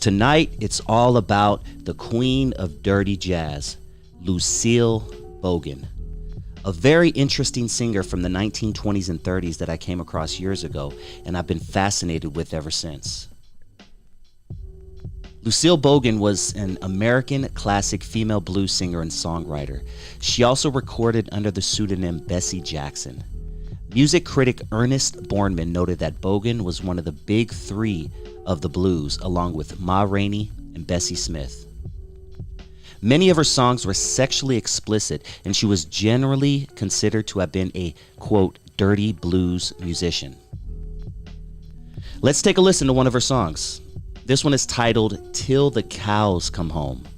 Tonight, it's all about the queen of dirty jazz, Lucille Bogan, a very interesting singer from the 1920s and 30s that I came across years ago, and I've been fascinated with ever since. Lucille Bogan was an American classic female blues singer and songwriter. She also recorded under the pseudonym Bessie Jackson. Music critic Ernest Borneman noted that Bogan was one of the big three of the blues, along with Ma Rainey and Bessie Smith. Many of her songs were sexually explicit, and she was generally considered to have been a, quote, dirty blues musician. Let's take a listen to one of her songs. This one is titled Till the Cows Come Home.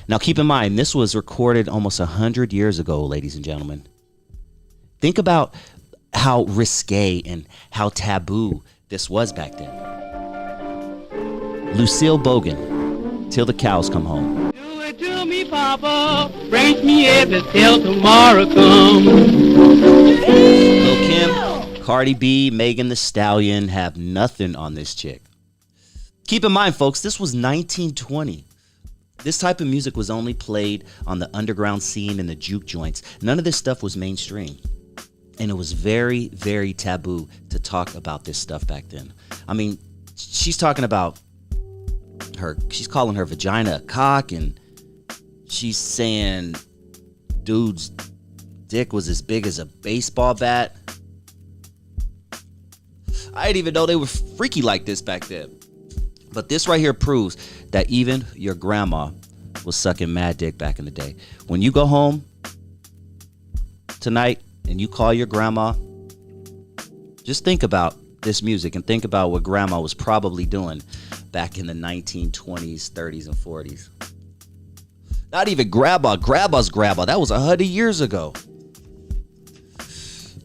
Now keep in mind, this was recorded almost 100 years ago, ladies and gentlemen. Think about how risque and how taboo this was back then. Lucille Bogan, Till the Cows Come Home. Do it to me, Papa. Bring me every till tomorrow comes. Lil' Kim, Cardi B, Megan Thee Stallion have nothing on this chick. Keep in mind, folks, this was 1920. This type of music was only played on the underground scene and the juke joints. None of this stuff was mainstream. And it was very, very taboo to talk about this stuff back then. I mean, she's talking about she's calling her vagina a cock, and she's saying dude's dick was as big as a baseball bat. I didn't even know they were freaky like this back then. But this right here proves that even your grandma was sucking mad dick back in the day. When you go home tonight and you call your grandma, just think about this music and think about what grandma was probably doing back in the 1920s, 30s, and 40s. Not even grandma's grandma. That was 100 years ago.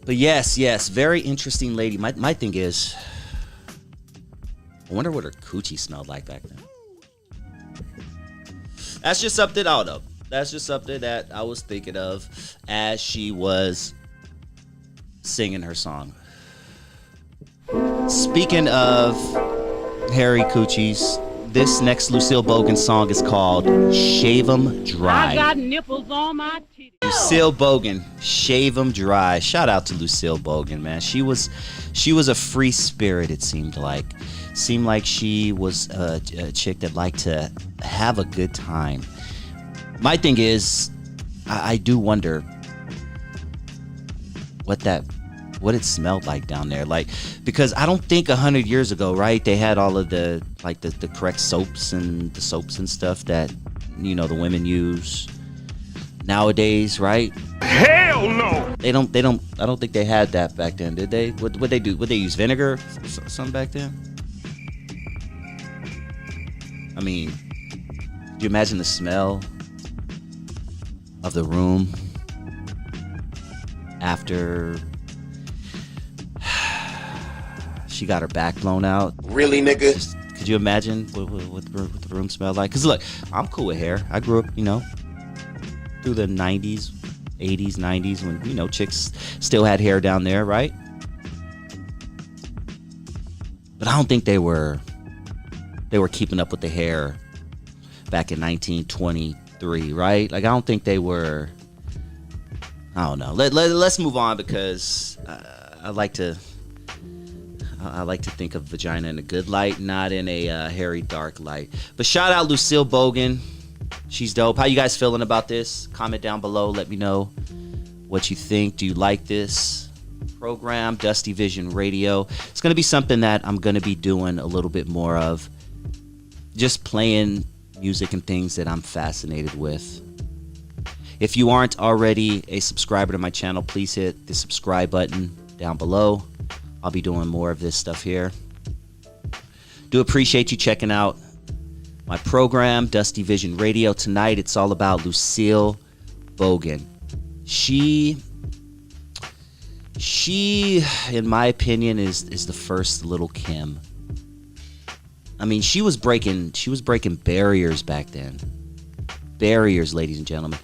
But yes, very interesting lady. My thing is, I wonder what her coochie smelled like back then. That's just something, I don't know. That's just something that I was thinking of as she was singing her song. Speaking of hairy coochies, this next Lucille Bogan song is called Shave 'Em Dry. I got nipples on my titties. Lucille Bogan, Shave 'Em Dry. Shout out to Lucille Bogan, man. She was a free spirit, it seemed like. Seemed like she was a chick that liked to have a good time. My thing is, I do wonder what it smelled like down there, like, because I don't think 100 years ago, right, they had all of the correct soaps and stuff that, you know, the women use nowadays, right? Hell no. They don't. I don't think they had that back then, did they? What they do? Would they use vinegar or something back then? I mean, do you imagine the smell of the room after she got her back blown out? Really, nigga? Could you imagine what the room smelled like? Because look, I'm cool with hair. I grew up, you know, through the 90s, 80s, 90s when, you know, chicks still had hair down there, right? But I don't think they were keeping up with the hair back in 1923, right? Like, I don't think they were. I don't know. Let's move on, because I like to think of vagina in a good light, not in a hairy, dark light. But shout out Lucille Bogan. She's dope. How you guys feeling about this? Comment down below. Let me know what you think. Do you like this program, Dusty Vision Radio? It's going to be something that I'm going to be doing a little bit more of. Just playing music and things that I'm fascinated with. If you aren't already a subscriber to my channel, please hit the subscribe button down below. I'll be doing more of this stuff here. Do appreciate you checking out my program, Dusty Vision Radio. Tonight, it's all about Lucille Bogan. She, in my opinion, is the first Little Kim. I mean, she was breaking barriers back then. Barriers, ladies and gentlemen,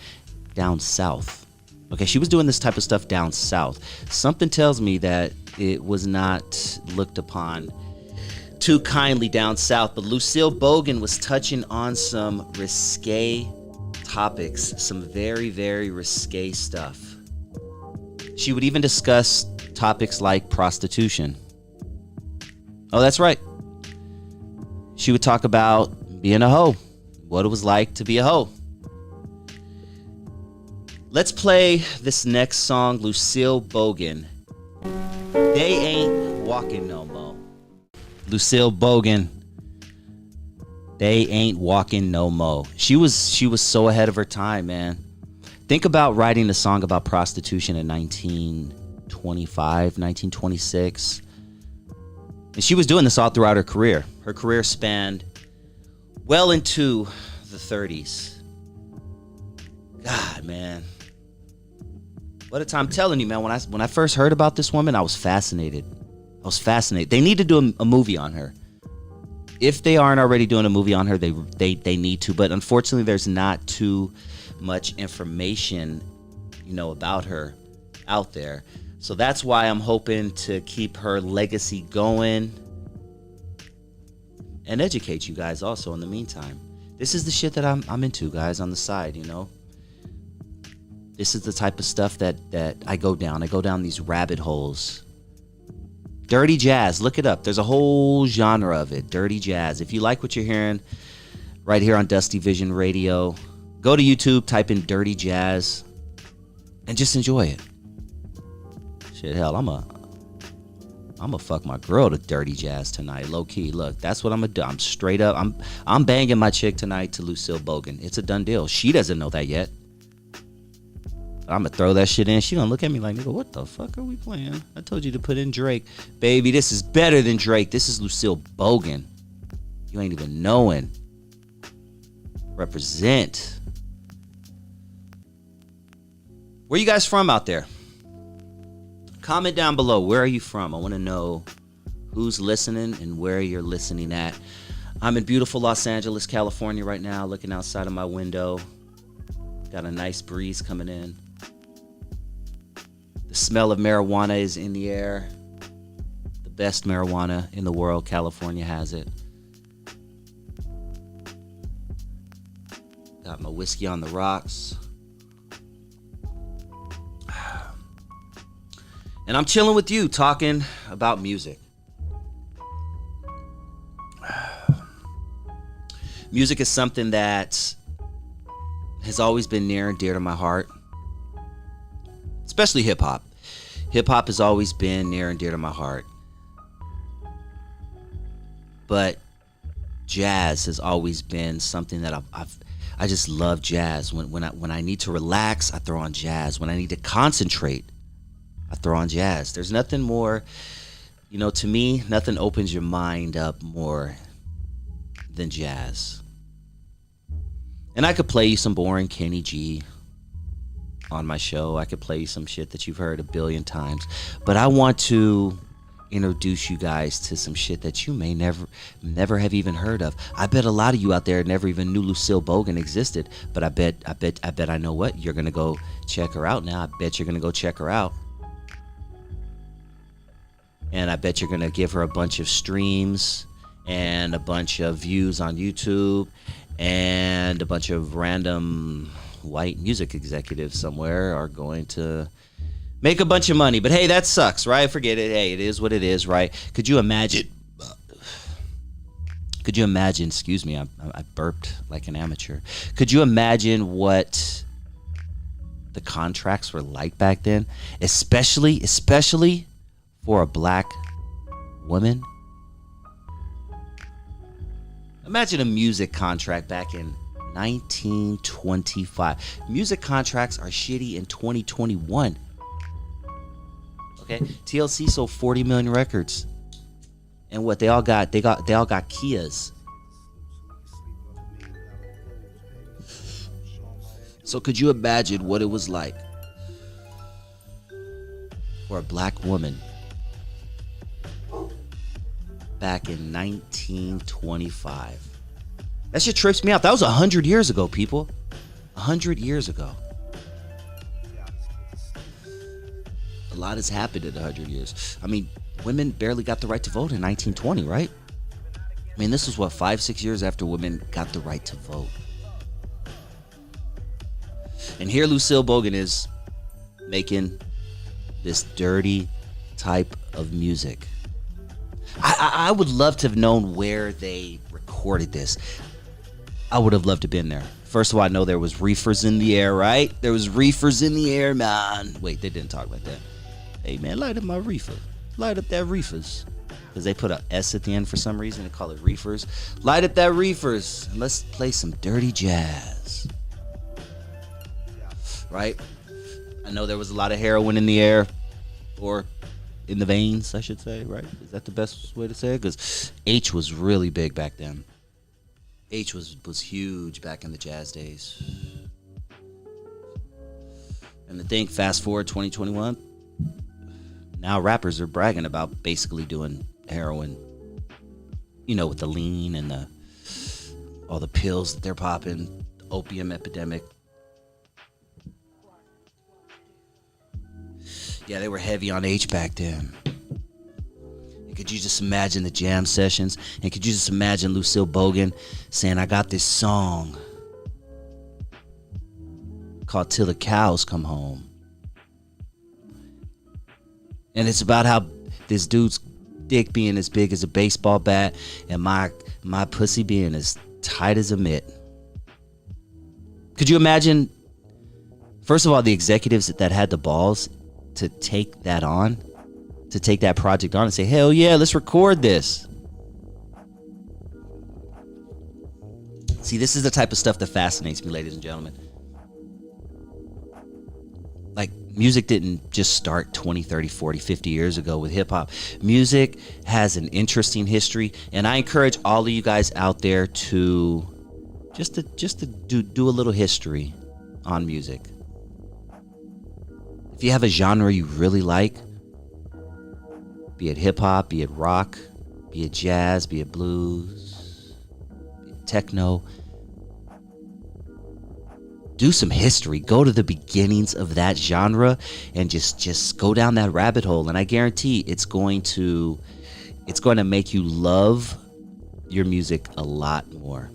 down south. Okay, she was doing this type of stuff down south. Something tells me that it was not looked upon too kindly down south, but Lucille Bogan was touching on some risque topics, some very, very risque stuff. She would even discuss topics like prostitution. Oh, that's right. She would talk about being a hoe, what it was like to be a hoe. Let's play this next song, Lucille Bogan. They ain't walking no more. Lucille Bogan. They ain't walking no more. She was so ahead of her time, man. Think about writing a song about prostitution in 1925, 1926. And she was doing this all throughout her career. Her career spanned well into the 30s. God, man. What a time. I'm telling you, man, when I first heard about this woman, I was fascinated. They need to do a movie on her. If they aren't already doing a movie on her, they need to. But unfortunately, there's not too much information, about her out there. So that's why I'm hoping to keep her legacy going and educate you guys also in the meantime. This is the shit that I'm into, guys, on the side, This is the type of stuff that I go down. I go down these rabbit holes. Dirty jazz, look it up. There's a whole genre of it, dirty jazz. If you like what you're hearing right here on Dusty Vision Radio, go to YouTube, type in dirty jazz, and just enjoy it. Shit, hell, I'm a fuck my girl to dirty jazz tonight, low key. Look, that's what I'm gonna do. I'm straight up. I'm banging my chick tonight to Lucille Bogan. It's a done deal. She doesn't know that yet. I'm gonna throw that shit in. She gonna look at me like, nigga, what the fuck are we playing? I told you to put in Drake. Baby, this is better than Drake. This is Lucille Bogan. You ain't even knowing. Represent. Where you guys from out there? Comment down below. Where are you from? I want to know who's listening and where you're listening at. I'm in beautiful Los Angeles, California right now, looking outside of my window. Got a nice breeze coming in. The smell of marijuana is in the air. The best marijuana in the world. California has it. Got my whiskey on the rocks. And I'm chilling with you, talking about music. Music is something that has always been near and dear to my heart. Especially hip-hop. Hip-hop has always been near and dear to my heart. But jazz has always been something that I just love jazz. When I need to relax, I throw on jazz. When I need to concentrate, I throw on jazz. There's nothing more, to me, nothing opens your mind up more than jazz. And I could play you some boring Kenny G on my show. I could play you some shit that you've heard a billion times. But I want to introduce you guys to some shit that you may never have even heard of. I bet a lot of you out there never even knew Lucille Bogan existed. But I bet I know what. You're gonna go check her out now. I bet you're gonna go check her out. And I bet you're gonna give her a bunch of streams and a bunch of views on YouTube and a bunch of random white music executives somewhere are going to make a bunch of money. But hey, that sucks, right? Forget it. Hey, it is what it is, right? Could you imagine, excuse me, I burped like an amateur. Could you imagine what the contracts were like back then? Especially for a black woman? Imagine a music contract back in 1925. Music contracts are shitty in 2021. Okay, TLC sold 40 million records, and what they all got Kias. So could you imagine what it was like for a black woman back in 1925? That shit trips me out. That was 100 years ago, people. 100 years ago. A lot has happened in 100 years. I mean, women barely got the right to vote in 1920, right? I mean, this was what, 5-6 years after women got the right to vote. And here Lucille Bogan is making this dirty type of music. I would love to have known where they recorded this. I would have loved to have been there. First of all, I know there was reefers in the air, right? There was reefers in the air, man. Wait, they didn't talk like that. Hey, man, light up my reefer. Light up that reefers. Because they put a S at the end for some reason. They call it reefers. Light up that reefers. And let's play some dirty jazz. Right? I know there was a lot of heroin in the air. Or in the veins, I should say, right? Is that the best way to say it? Because H was really big back then. H was huge back in the jazz days. And to think, fast forward 2021, now rappers are bragging about basically doing heroin, you know, with the lean and all the pills that they're popping, the opium epidemic. Yeah, they were heavy on H back then. And could you just imagine the jam sessions? And could you just imagine Lucille Bogan saying, I got this song called Till the Cows Come Home. And it's about how this dude's dick being as big as a baseball bat and my pussy being as tight as a mitt. Could you imagine, first of all, the executives that had the balls to take that on, to take that project on and say, hell yeah, let's record this. See, this is the type of stuff that fascinates me, ladies and gentlemen. Like, music didn't just start 20, 30, 40, 50 years ago with hip-hop. Music has an interesting history, and I encourage all of you guys out there to just to do a little history on music. If you have a genre you really like, be it hip-hop, be it rock, be it jazz, be it blues, be it techno, do some history. Go to the beginnings of that genre and just go down that rabbit hole. And I guarantee it's going to make you love your music a lot more.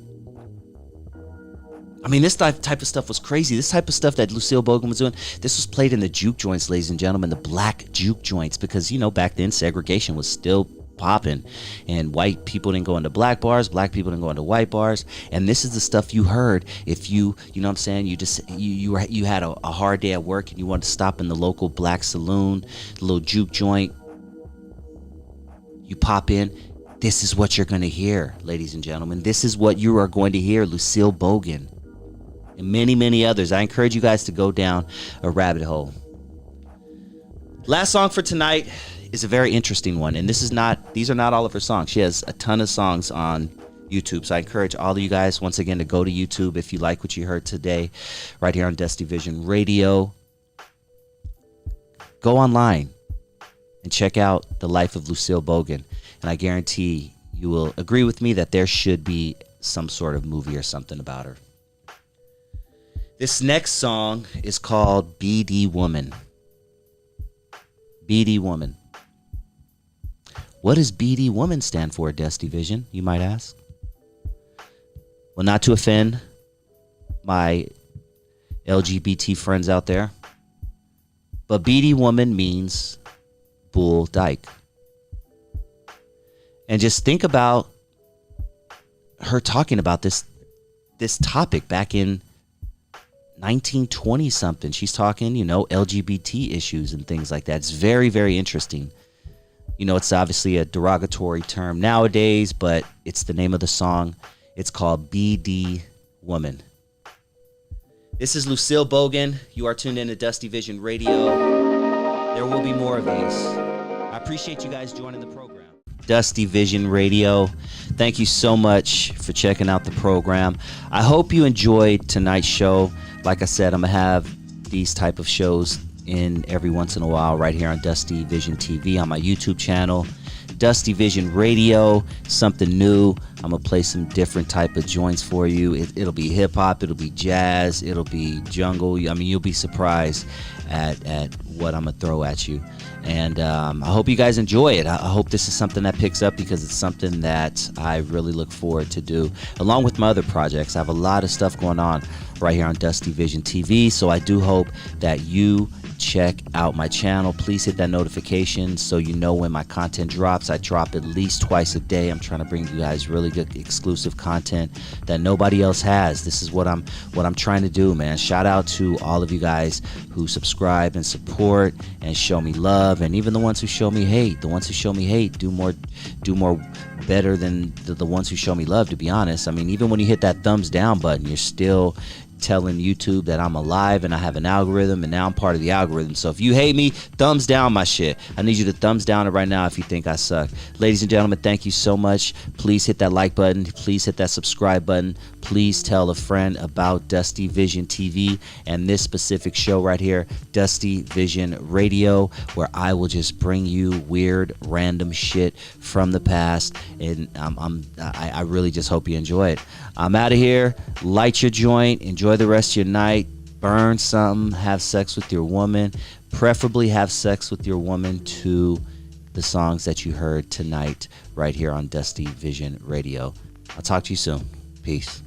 I mean, this type of stuff was crazy. This type of stuff that Lucille Bogan was doing, this was played in the juke joints, ladies and gentlemen, the black juke joints, because, you know, back then segregation was still popping, and white people didn't go into black bars, black people didn't go into white bars, and this is the stuff you heard if you know what I'm saying, you had a hard day at work and you wanted to stop in the local black saloon, the little juke joint. You pop in, this is what you're going to hear, ladies and gentlemen. This is what you are going to hear, Lucille Bogan. And many, many others. I encourage you guys to go down a rabbit hole. Last song for tonight is a very interesting one, and these are not all of her songs. She has a ton of songs on YouTube, so I encourage all of you guys once again to go to YouTube if you like what you heard today, right here on Dusty Vision Radio. Go online and check out the life of Lucille Bogan, and I guarantee you will agree with me that there should be some sort of movie or something about her. This next song is called BD Woman. BD Woman. What does BD Woman stand for, Dusty Vision, you might ask? Well, not to offend my LGBT friends out there, but BD Woman means Bull Dyke. And just think about her talking about this topic back in 1920 something. She's talking, you know, LGBT issues and things like that. It's very, very interesting. You know, it's obviously a derogatory term nowadays, but it's the name of the song. It's called BD Woman. This is Lucille Bogan. You are tuned in to Dusty Vision Radio. There will be more of these. I appreciate you guys joining the program. Dusty Vision Radio. Thank you so much for checking out the program. I hope you enjoyed tonight's show. Like I said, I'm going to have these type of shows in every once in a while right here on Dusty Vision TV on my YouTube channel, Dusty Vision Radio, something new. I'm gonna play some different type of joints for you. It'll be hip hop, it'll be jazz, it'll be jungle. I mean, you'll be surprised at what I'm gonna throw at you. And I hope you guys enjoy it. I hope this is something that picks up, because it's something that I really look forward to do, along with my other projects. I have a lot of stuff going on right here on Dusty Vision TV, so I do hope that you check out my channel. Please hit that notification so you know when my content drops. I drop at least twice a day. I'm trying to bring you guys really good exclusive content that nobody else has. This is what I'm trying to do, man. Shout out to all of you guys who subscribe and support and show me love, and even the ones who show me hate. The ones who show me hate do more better than the ones who show me love, to be honest. I mean, even when you hit that thumbs down button, you're still telling YouTube that I'm alive and I have an algorithm, and now I'm part of the algorithm. So if you hate me, thumbs down my shit. I need you to thumbs down it right now if you think I suck. Ladies and gentlemen, thank you so much. Please hit that like button. Please hit that subscribe button. Please tell a friend about Dusty Vision TV and this specific show right here, Dusty Vision Radio, where I will just bring you weird, random shit from the past. And I really just hope you enjoy it. I'm out of here. Light your joint. Enjoy the rest of your night. Burn something. Have sex with your woman. Preferably have sex with your woman to the songs that you heard tonight right here on Dusty Vision Radio. I'll talk to you soon. Peace.